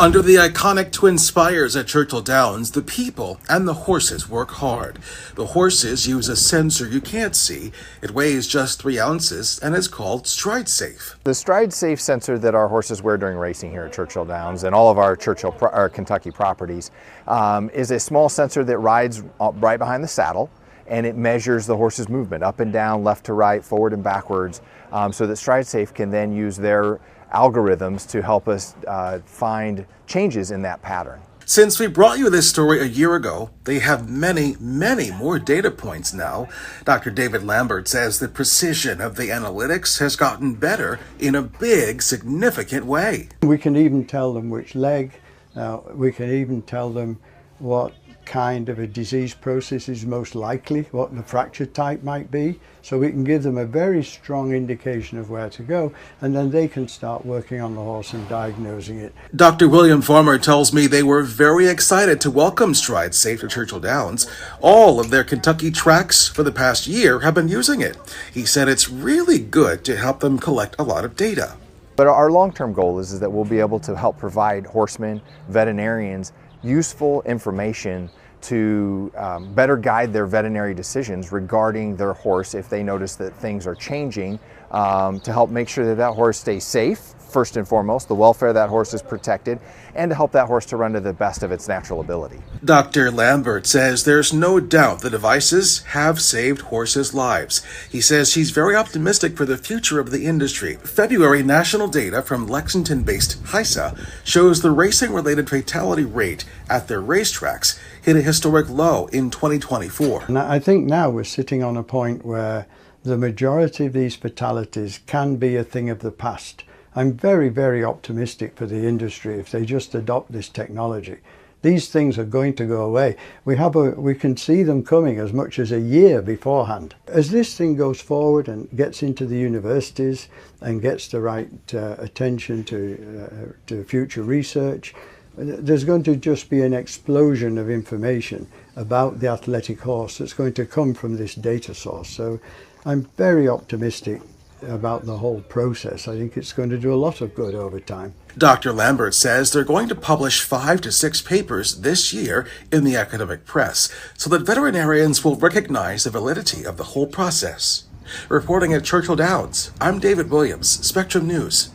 Under the iconic twin spires at Churchill Downs, the people and the horses work hard. The horses use a sensor you can't see. It weighs just 3 ounces and is called StrideSAFE. The StrideSAFE sensor that our horses wear during racing here at Churchill Downs and all of our Kentucky properties is a small sensor that rides right behind the saddle, and it measures the horse's movement up and down, left to right, forward and backwards, so that StrideSAFE can then use their algorithms to help us find changes in that pattern. Since we brought you this story a year ago, they have many more data points now. Dr. David Lambert says the precision of the analytics has gotten better in a big, significant way. We can even tell them which leg, we can even tell them what kind of a disease process is most likely, what the fracture type might be, so we can give them a very strong indication of where to go, and then they can start working on the horse and diagnosing it. Dr. William Farmer tells me they were very excited to welcome StrideSAFE to Churchill Downs. All of their Kentucky tracks for the past year have been using it. He said it's really good to help them collect a lot of data. But our long-term goal is that we'll be able to help provide horsemen, veterinarians, useful information to better guide their veterinary decisions regarding their horse if they notice that things are changing, to help make sure that that horse stays safe, first and foremost, the welfare of that horse is protected, and to help that horse to run to the best of its natural ability. Dr. Lambert says there's no doubt the devices have saved horses' lives. He says he's very optimistic for the future of the industry. February national data from Lexington-based HISA shows the racing-related fatality rate at their racetracks hit a historic low in 2024. And I think now we're sitting on a point where the majority of these fatalities can be a thing of the past. I'm very optimistic for the industry if they just adopt this technology. These things are going to go away. We can see them coming as much as a year beforehand. As this thing goes forward and gets into the universities and gets the right attention to future research, there's going to just be an explosion of information about the athletic horse that's going to come from this data source. So I'm very optimistic about the whole process. I think it's going to do a lot of good over time. Dr. Lambert says they're going to publish 5 to 6 papers this year in the academic press so that veterinarians will recognize the validity of the whole process. Reporting at Churchill Downs, I'm David Williams, Spectrum News.